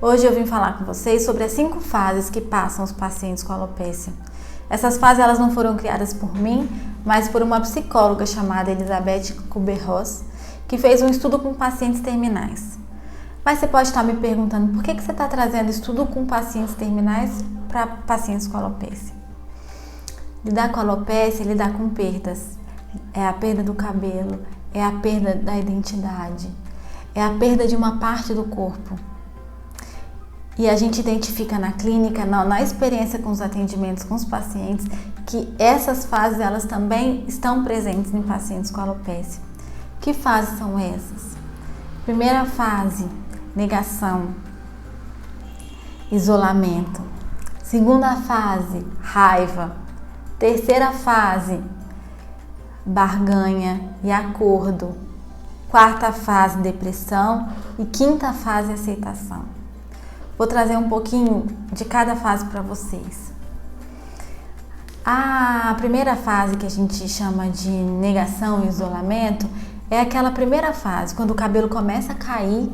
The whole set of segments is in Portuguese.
Hoje eu vim falar com vocês sobre as 5 fases que passam os pacientes com alopecia. Essas fases elas não foram criadas por mim, mas por uma psicóloga chamada Elizabeth Kubler-Ross, que fez um estudo com pacientes terminais. Mas você pode estar me perguntando por que você está trazendo estudo com pacientes terminais para pacientes com alopecia? Lidar com alopecia é lidar com perdas. É a perda do cabelo, é a perda da identidade, é a perda de uma parte do corpo. E a gente identifica na clínica, na experiência com os atendimentos com os pacientes, que essas fases elas também estão presentes em pacientes com alopecia. Que fases são essas? Primeira fase, negação, isolamento. Segunda fase, raiva. Terceira fase, barganha e acordo. Quarta fase, depressão. E quinta fase, aceitação. Vou trazer um pouquinho de cada fase para vocês. A primeira fase, que a gente chama de negação e isolamento, é aquela primeira fase, quando o cabelo começa a cair,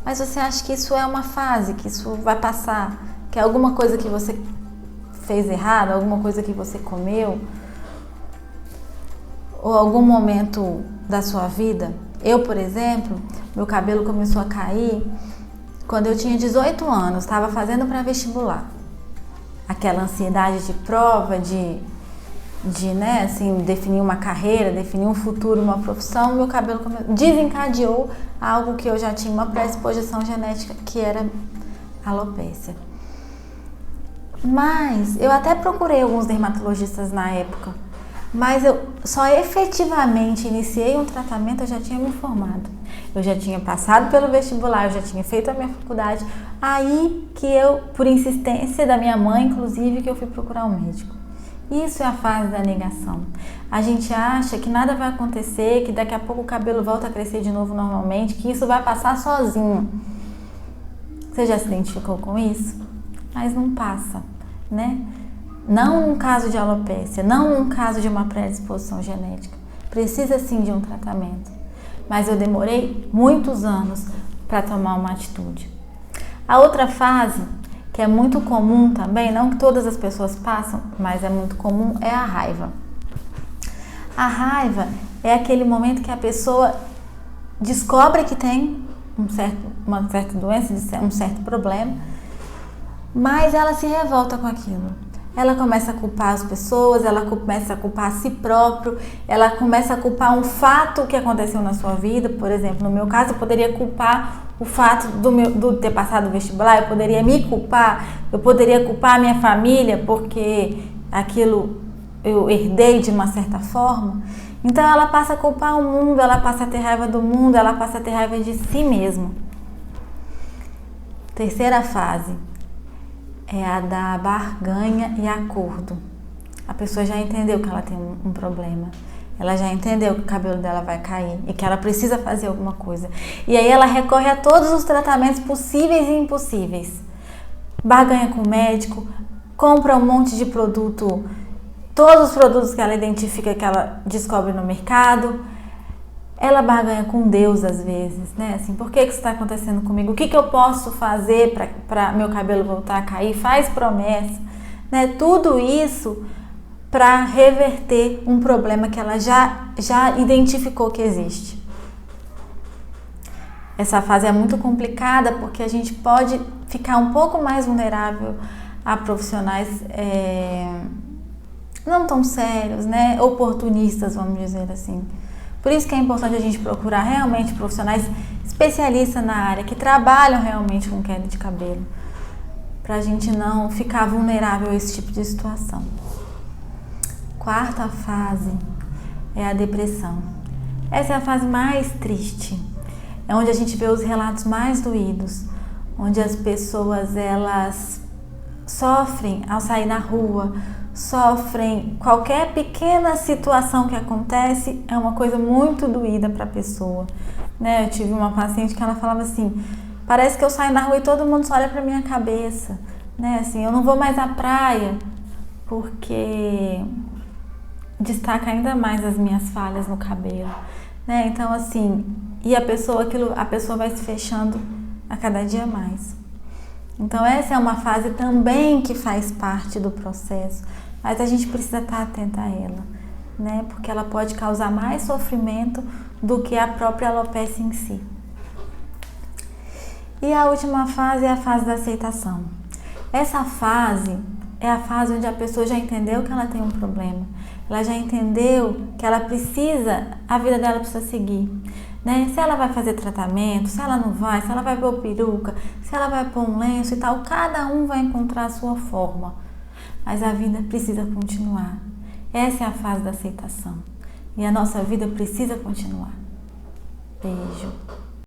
mas você acha que isso é uma fase, que isso vai passar, que é alguma coisa que você fez errado, alguma coisa que você comeu, ou algum momento da sua vida. Eu, por exemplo, meu cabelo começou a cair quando eu tinha 18 anos, estava fazendo para vestibular. Aquela ansiedade de prova, de definir uma carreira, definir um futuro, uma profissão, meu cabelo desencadeou algo que eu já tinha uma predisposição genética, que era alopecia. Mas eu até procurei alguns dermatologistas na época, mas eu só efetivamente iniciei um tratamento, eu já tinha me formado. Eu já tinha passado pelo vestibular, eu já tinha feito a minha faculdade. Aí que eu, por insistência da minha mãe, inclusive, que eu fui procurar um médico. Isso é a fase da negação. A gente acha que nada vai acontecer, que daqui a pouco o cabelo volta a crescer de novo normalmente, que isso vai passar sozinho. Você já se identificou com isso? Mas não passa, né? Não um caso de alopecia, não um caso de uma predisposição genética. Precisa sim de um tratamento. Mas eu demorei muitos anos para tomar uma atitude. A outra fase, que é muito comum também, não que todas as pessoas passam, mas é muito comum, é a raiva. A raiva é aquele momento que a pessoa descobre que tem uma certa doença, um certo problema, mas ela se revolta com aquilo. Ela começa a culpar as pessoas, ela começa a culpar a si próprio, ela começa a culpar um fato que aconteceu na sua vida. Por exemplo, no meu caso, eu poderia culpar o fato do ter passado o vestibular, eu poderia me culpar, eu poderia culpar a minha família porque aquilo eu herdei de uma certa forma. Então ela passa a culpar o mundo, ela passa a ter raiva do mundo, ela passa a ter raiva de si mesma. Terceira fase é a da barganha e acordo. A pessoa já entendeu que ela tem um problema. Ela já entendeu que o cabelo dela vai cair e que ela precisa fazer alguma coisa. E aí ela recorre a todos os tratamentos possíveis e impossíveis. Barganha com o médico, compra um monte de produto, todos os produtos que ela identifica, que ela descobre no mercado. Ela barganha com Deus às vezes, né? Assim, por que isso está acontecendo comigo? O que eu posso fazer para meu cabelo voltar a cair? Faz promessa, né? Tudo isso para reverter um problema que ela já identificou que existe. Essa fase é muito complicada porque a gente pode ficar um pouco mais vulnerável a profissionais não tão sérios, né? Oportunistas, vamos dizer assim. Por isso que é importante a gente procurar realmente profissionais especialistas na área, que trabalham realmente com queda de cabelo, para a gente não ficar vulnerável a esse tipo de situação. Quarta fase é a depressão. Essa é a fase mais triste, é onde a gente vê os relatos mais doídos, onde as pessoas elas sofrem ao sair na rua, sofrem qualquer pequena situação que acontece, é uma coisa muito doída para a pessoa, né? Eu tive uma paciente que ela falava assim, parece que eu saio na rua e todo mundo só olha para minha cabeça, né? Assim, eu não vou mais à praia porque destaca ainda mais as minhas falhas no cabelo, né? Então assim, e a pessoa vai se fechando a cada dia mais. Então essa é uma fase também que faz parte do processo, mas a gente precisa estar atenta a ela, né? Porque ela pode causar mais sofrimento do que a própria alopecia em si. E a última fase é a fase da aceitação. Essa fase é a fase onde a pessoa já entendeu que ela tem um problema, ela já entendeu que ela precisa, a vida dela precisa seguir, né? Se ela vai fazer tratamento, se ela não vai, se ela vai pôr peruca, se ela vai pôr um lenço e tal, cada um vai encontrar a sua forma, mas a vida precisa continuar. Essa é a fase da aceitação e a nossa vida precisa continuar. Beijo.